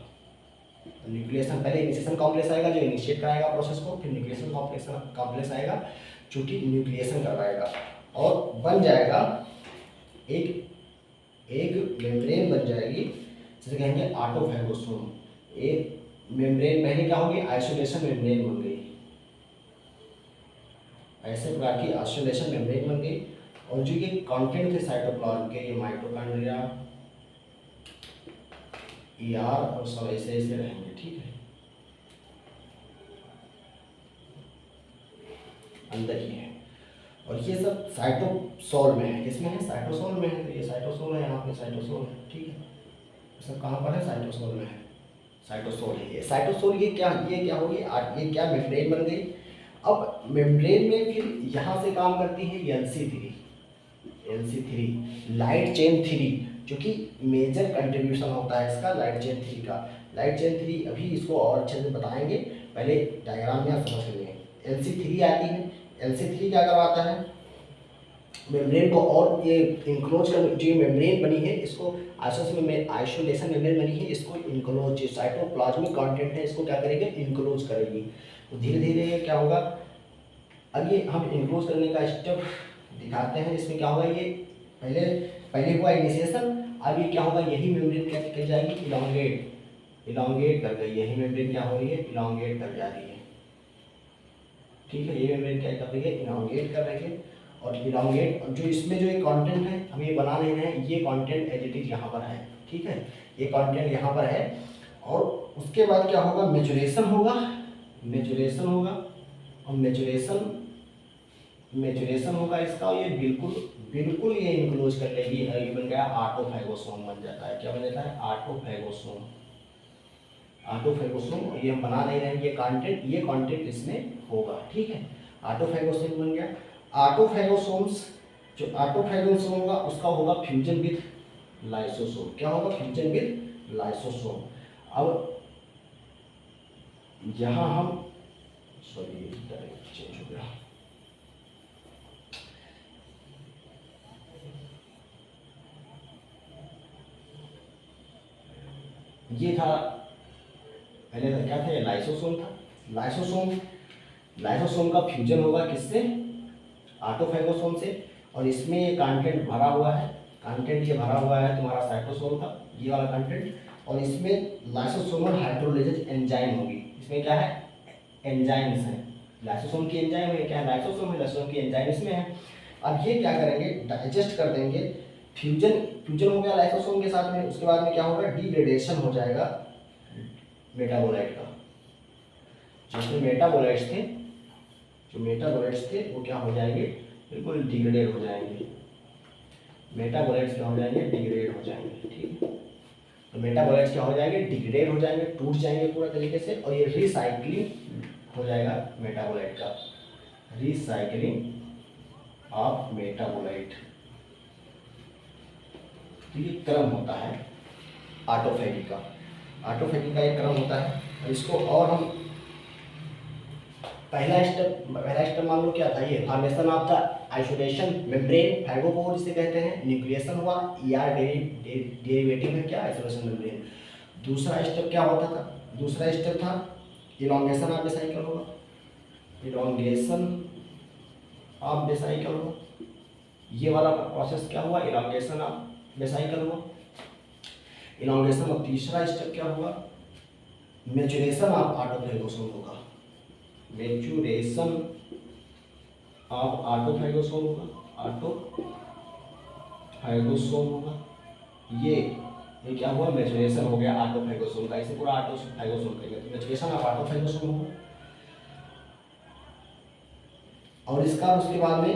न्यूक्लिएशन, पहले इनिशिएशन कॉम्प्लेक्स आएगा जो इनिशिएट कराएगा प्रोसेस को, फिर न्यूक्लिएशन कॉम्प्लेक्स आएगा जो कि न्यूक्लिएशन करवाएगा, और बन जाएगा एक मेम्ब्रेन बन जाएगी, जिसे कहेंगे ऑटोफैगोसोम। एक मेम्ब्रेन पहले क्या होगी, आइसोलेशन मेम्ब्रेन बन गई, ऐसे प्रकार की आइसोलेशन मेम्ब्रेन बन गई। और जो ये कंटेंट थे साइटोप्लाज्म के, ये माइटोकॉन्ड्रिया, ईआर और सब ऐसे रहेंगे, ठीक है, अंदर ही है। और ये सब साइटोसोल में है। किसमें है, साइटोसोल में है। तो ये साइटोसोल है, यहाँ पे साइटोसोल है, ठीक है। सब कहाँ पर है, साइटोसोल में है। साइटोसोल है ये। साइटोसोल ये क्या होगी, ये क्या मेम्ब्रेन बन गई। अब मेम्ब्रेन में फिर यहाँ से काम करती है LC3 लाइट चेन 3, जो कि मेजर कंट्रीब्यूशन होता है इसका लाइट चेन 3 का। लाइट चेन 3 अभी इसको और अच्छे से बताएंगे, पहले डायग्राम में समझ लेंगे। LC3 आती है। LC3 क्या करवाता है, मेम्ब्रेन को और ये इंक्लोज कर, जो मेम्ब्रेन बनी है इसको आइसोलेशन मेम्ब्रेन बनी है, इसको इंक्लोज, साइटोप्लाज्मिक कंटेंट है, इसको क्या करेगी, इंक्लोज करेगी। तो धीरे धीरे क्या होगा, अब ये हम इंक्लोज करने का स्टेप दिखाते हैं। इसमें क्या होगा, ये पहले हुआ इनिशिएशन, अब ये क्या होगा, यही मेम्ब्रेन क्या कर जाएगी, इलांगेट कर गई, यही मेम्ब्रेन क्या हो रही है, इलांगेट कर जा रही है। ठीक है, ये मेम्ब्रेन क्या कर रही है, इलांगेट कर रही है। और इलांगेट जो इसमें जो ये कंटेंट है हम ये बना नहीं रहे हैं, ये कंटेंट एज इट इज यहाँ पर है। ठीक है, ये कंटेंट यहाँ पर है। और उसके बाद क्या होगा, मैचुरेशन होगा, और मैचुरेशन होगा इसका, और ये बिल्कुल ये इंक्लोज कर लेगी, ये बन गया ऑटोफैगोसोम बन जाता है। क्या बन जाता है, ऑटोफैगोसोम। ये हम बना नहीं रहे हैं, ये कंटेंट इसमें होगा। ठीक है, ऑटोफैगोसोम बन गया। ऑटोफैगोसोम्स, जो ऑटोफैगोसोम होगा उसका होगा फ्यूजन विद लाइसोसोम। क्या होगा, फ्यूजन विद लाइसोसोम। अब यहाँ हम सॉरी चेंज हो गया, ये था पहले क्या था, लाइसोसोम था। लाइसोसोम का फ्यूजन होगा किससे, ऑटोफैगोसोम से। और इसमें ये कंटेंट भरा हुआ है, तुम्हारा साइटोसोम था ये वाला कंटेंट। और इसमें लाइसोसोमल हाइड्रोलाइजेज एंजाइम होगी। इसमें क्या है, एंजाइम्स हैं, लाइसोसोम की एंजाइम है, क्या है, लाइसोसोम की एंजाइम इसमें है। अब ये क्या करेंगे, डाइजेस्ट कर देंगे। फ्यूजन हो गया लाइसोसोम के साथ में। उसके बाद में क्या होगा, डिग्रेडेशन हो जाएगा मेटाबोलाइट का। जिसमें मेटाबोलाइट्स थे वो क्या हो जाएंगे, बिल्कुल डिग्रेड हो जाएंगे। मेटाबोलाइट्स क्या हो जाएंगे, डिग्रेड हो जाएंगे। ठीक है, तो मेटाबोलाइट्स क्या हो जाएंगे, डिग्रेड हो जाएंगे, टूट जाएंगे पूरा तरीके से। और ये रिसाइक्लिंग हो जाएगा मेटाबोलाइट का, रिसाइक्लिंग ऑफ मेटाबोलाइट। तो ये क्रम होता है ऑटोफैगी का एक क्रम होता है। और इसको और हम पहला स्टेप मान लो क्या था, ये formation of the isolation membrane, phagophore जिसे कहते हैं, न्यूक्लिएशन हुआ, यार डेरिवेटिव है क्या, आइसोलेशन मेम्ब्रेन। दूसरा स्टेप क्या होता था, दूसरा स्टेप था इलॉन्गेशन ऑफ द साइकिल होगा, ये वाला प्रोसेस क्या हुआ, इलॉन्गेशन ऑफ द साइकिल हुआ, इलॉन्गेशन। और तीसरा स्टेप क्या हुआ, मैचुरेशन ऑफ ऑटोफैगोसोम होगा, मैचुरेशन ऑफ ऑटोफैगोसोम होगा। ये क्या हुआ, मैचुरेशन हो गया ऑटोफैगोसोम का। इसे पूरा ऑटोफैगोसोम कहेंगे, तो मैचुरेशन ऑफ ऑटोफैगोसोम होगा। और इसका उसके बाद में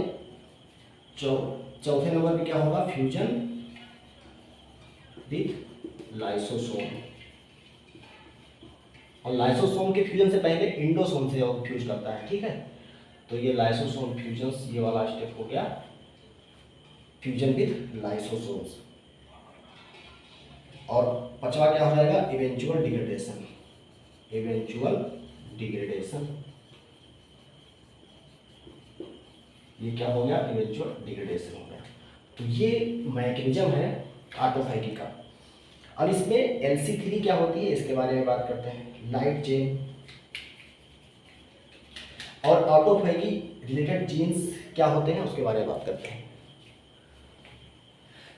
चौथे नंबर पे क्या होगा, फ्यूजन विद लाइसोसोम। और लाइसोसोम के फ्यूजन से पहले इंडोसोम से फ्यूज करता है। ठीक है, तो ये लाइसोसोम फ्यूजन, ये वाला स्टेप हो गया फ्यूजन विद लाइसोसोम्स। और पांचवा क्या हो जाएगा, इवेंचुअल डिग्रेडेशन। ये क्या हो गया, इवेंचुअल डिग्रेडेशन हो गया। तो ये मैकेनिज्म है ऑटोफैगी का। अब इसमें LC3 क्या होती है, इसके बारे में बात करते हैं, लाइट चेन। और ऑटोफैगी रिलेटेड जीन्स क्या होते हैं उसके बारे में बात करते हैं।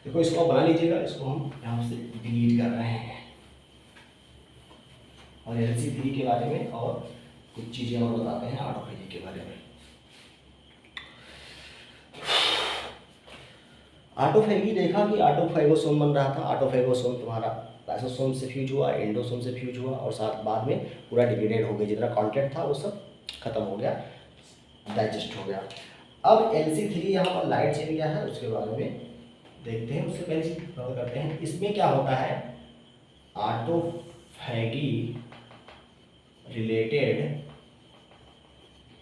देखो इसको बना लीजिएगा, इसको हम यहाँ से डिलीट कर रहे हैं। और LC3 के बारे में और कुछ चीज़ें और बताते हैं ऑटोफैगी के बारे में। ऑटोफैगी देखा कि ऑटोफैगोसोम बन रहा था, ऑटोफैगोसोम तुम्हारा लाइसोसोम से फ्यूज हुआ, एंडोसोम से फ्यूज हुआ, और साथ बाद में पूरा डिग्रेडेड हो गया, जितना कंटेंट था वो सब खत्म हो गया, डाइजेस्ट हो गया। अब LC3 यहाँ पर लाइट चेन क्या है उसके बारे में देखते हैं। उससे पहले चीज कवर करते हैं, इसमें क्या होता है, ऑटोफैगी रिलेटेड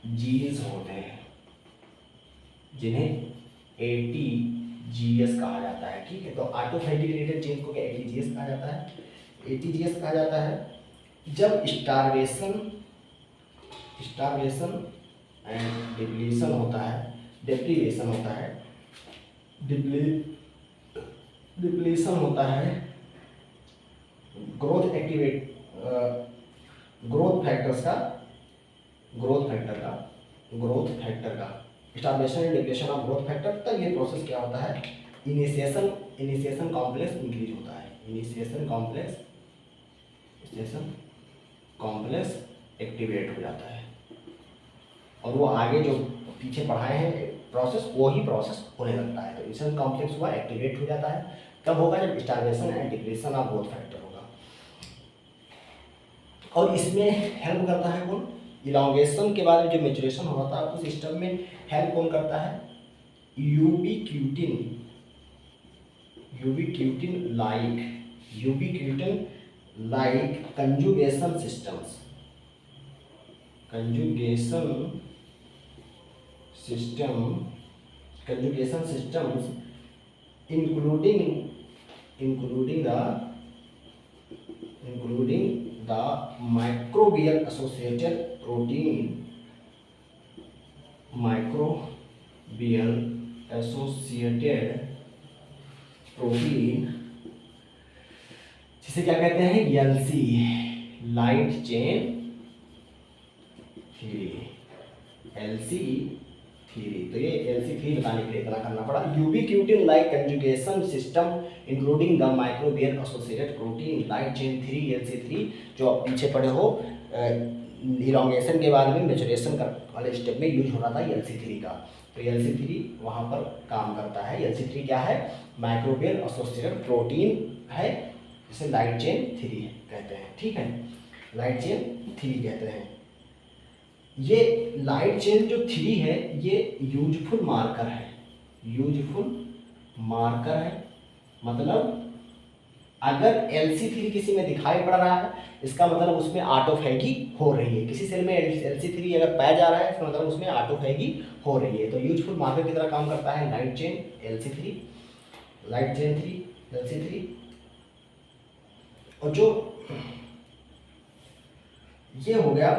जीन्स होते हैं जिन्हें ATGS कहा जाता है। ठीक है, तो ऑटोफैगी रिलेटेड जीन्स को क्या ATGS कहा जाता है, ATGS कहा जाता है जब स्टारवेशन एंड डिप्लीशन होता है, डिप्लीशन होता है ग्रोथ फैक्टर का starvation and depletion of growth factor, तब ये प्रोसेस क्या होता है, इनिशिएशन कॉम्प्लेक्स इंक्रीज होता है, इनिशिएशन कॉम्प्लेक्स एक्टिवेट हो जाता है, और वो आगे जो पीछे पढ़ाए हैं प्रोसेस, वो ही प्रोसेस होने लगता है। तो इनिशिएशन कॉम्प्लेक्स हुआ, एक्टिवेट हो जाता है। कब होगा? जब starvation and depression of growth factor होगा। और इसमें हेल्प करता है कौन? इलॉन्गेशन के बाद जो मेचुरेशन होता है उस स्टेप में हेल्प कौन करता है? Ubiquitin like conjugation systems including the microbial associated protein जिसे क्या कहते हैं? LC, light chain theory, LC theory. तो ये LC थ्योरी बताने के लिए इतना करना पड़ा। Ubiquitin like conjugation system including the microbial associated protein light chain theory, LC3, जो आप पीछे पढ़े हो इलॉन्गेशन के बाद में मैचुरेशन वाले स्टेप में यूज होना था LC3 का। तो LC3 वहाँ पर काम करता है। LC3 क्या है? माइक्रोबियल एसोसिएटेड प्रोटीन है, जिसे लाइट चेन थ्योरी कहते हैं। ठीक है, लाइट चेन थ्योरी कहते हैं। ये लाइट चेन जो थ्योरी है ये यूजफुल मार्कर है। मतलब अगर LC3 किसी में दिखाई पड़ रहा है, इसका मतलब उसमें ऑटोफैगी हो रही है। किसी सेल में LC3 अगर पाया जा रहा है, इसका मतलब उसमें ऑटोफैगी हो रही है। तो यूजफुल मार्कर की तरह काम करता है लाइट चेन LC3, LC3। और जो ये हो गया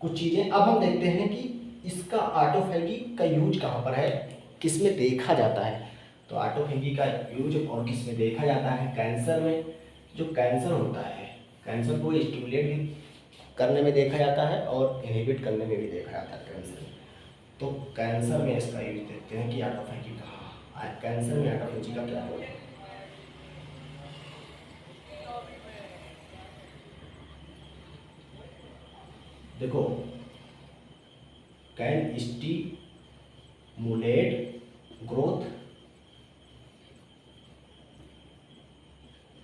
कुछ चीज़ें। अब हम देखते हैं कि इसका ऑटोफैगी का यूज कहाँ पर है, किस में देखा जाता है। तो ऑटोफैगी का यूज और किस में देखा जाता है? कैंसर में। जो कैंसर होता है, कैंसर को स्टिमुलेट करने में देखा जाता है और इनहिबिट करने में भी देखा जाता है कैंसर में। तो कैंसर में इसका यूज देखते हैं कि ऑटोफैगी कहाँ, कैंसर में ऑटोफैगी का क्या रोल है। देखो, can stimulate growth,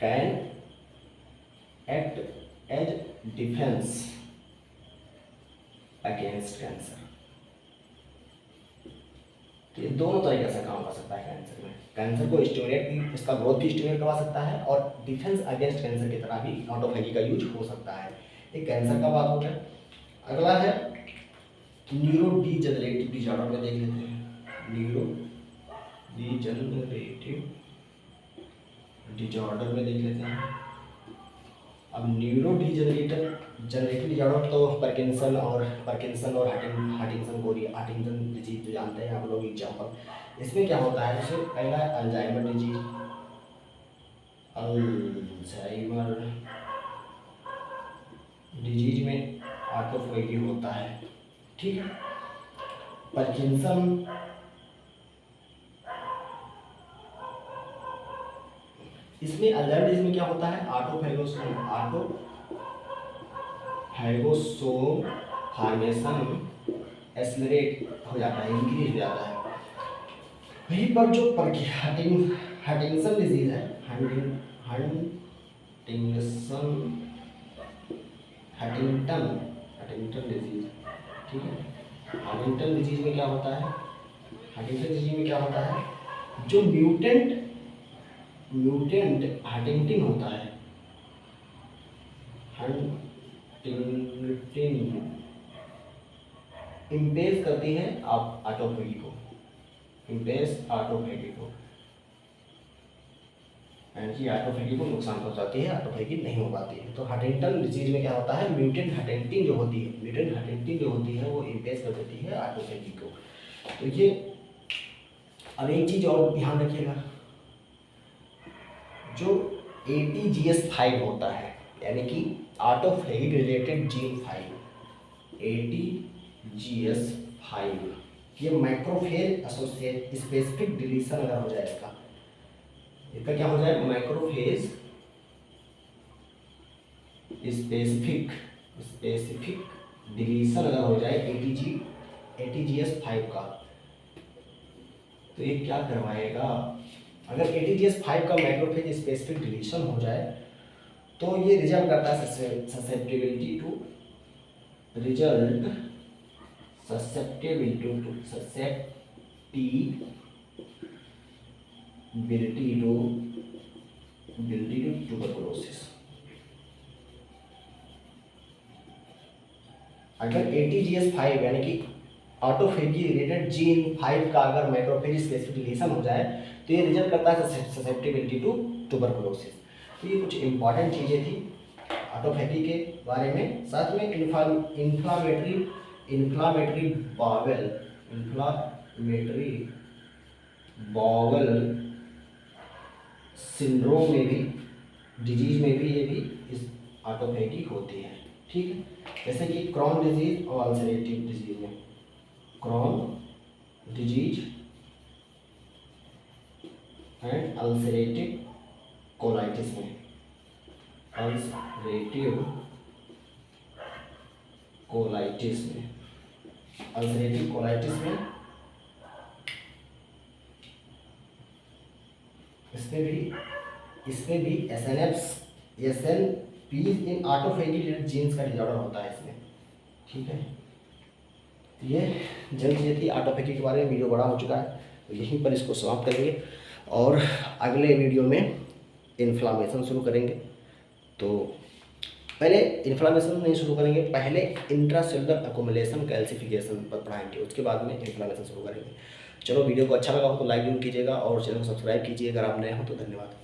can act as defence against cancer. तो ये दोनों तरीके से काम कर सकता है कैंसर में। कैंसर को स्टिमुलेट, इसका ग्रोथ भी स्टिमुलेट करवा सकता है, और डिफेंस अगेंस्ट कैंसर की तरह भी ऑटोफैगी का यूज हो सकता है। एक कैंसर का बात हो गया। अगला है न्यूरोडीजनरेटिव डिसऑर्डर में देख लेते हैं। न्यूरोडीजनरेटिव डिसऑर्डर में देख लेते हैं। अब न्यूरोडीजनरेटिव डिसऑर्डर तो पार्किंसन और हंटिंगटन डिजीज जो जानते हैं आप लोग एग्जाम्पल। इसमें क्या होता है? जैसे पहला है अल्जाइमर डिजीज में ऑटोफैगी होता है। ठीक है, पार्किंसन इसमें अल्जाइमर डिजीज में क्या होता है? ऑटोफैगोसोम फॉर्मेशन एक्सेलरेट हो जाता है, इंक्रीज हो जाता है। वहीं पर जो हंटिंगटन डिजीज है, हंटिंगटन डिजीज, ठीक है। हंटिंगटन डिजीज में क्या होता है? जो म्यूटेंट हंटिंगटिन होता है, हंटिंगटिन इम्पेस करती है आप ऑटोफैगी को, यानी ऑटोफैगी को नुकसान पहुंचाती है, ऑटोफैगी नहीं हो पाती है। तो हंटिंगटन डिजीज में क्या होता है? म्यूटेंट हंटिंगटिन जो होती है वो इम्पेस कर देती है ऑटोफैगी को। तो ये अब एक चीज और ध्यान रखिएगा, जो ATGS5 होता है, यानी कि ऑटोफैगी रिलेटेड जीन 5, ATGS5 ये मैक्रोफेज एसोसिएट स्पेसिफिक डिलीशन अगर हो जाए इसका क्या हो जाए, मैक्रोफेज स्पेसिफिक डिलीशन अगर हो जाए ATGS5 का, तो ये क्या करवाएगा, अगर ATGS5 का मैक्रोफेज स्पेसिफिक डिलीशन हो जाए तो ये रिजल्ट करता है ससेप्टेबिलिटी टू ट्यूबरकुलोसिस। अगर ATGS5 यानी कि ऑटोफेजी रिलेटेड जीन 5 का अगर मैक्रोफेज स्पेसिफिक डिलीशन हो जाए तो ये रिजल्ट करता है ससेप्टेबिलिटी टू ट्यूबरकुलोसिस। तो ये कुछ इंपॉर्टेंट चीज़ें थी ऑटोफेजी के बारे में। साथ में इन्फ्लामेटरी बाउल सिंड्रोम में भी, डिजीज में भी ये भी इस ऑटोफेजी होती है। ठीक है, जैसे कि क्रॉन डिजीज और अल्सरेटिव डिजीज में, Crohn disease and ulcerative colitis में, अल्सरेटिव कोलाइटिस में इसमें भी SNP in autophagy related genes का डिसऑर्डर होता है इसमें। ठीक है, ये जल्द ये थी ऑटोफेजी के बारे में। वीडियो बड़ा हो चुका है तो यहीं पर इसको समाप्त करेंगे और अगले वीडियो में इन्फ्लामेशन शुरू करेंगे। तो पहले इन्फ्लामेशन नहीं शुरू करेंगे, पहले इंट्रासेलुलर अकोमोलेशन कैल्सिफिकेशन पर पढ़ाएंगे, उसके बाद में इन्फ्लामेशन शुरू करेंगे। चलो, वीडियो को अच्छा लगा हो तो लाइक जरूर कीजिएगा और चैनल को सब्सक्राइब कीजिए अगर आप नए हो तो। धन्यवाद।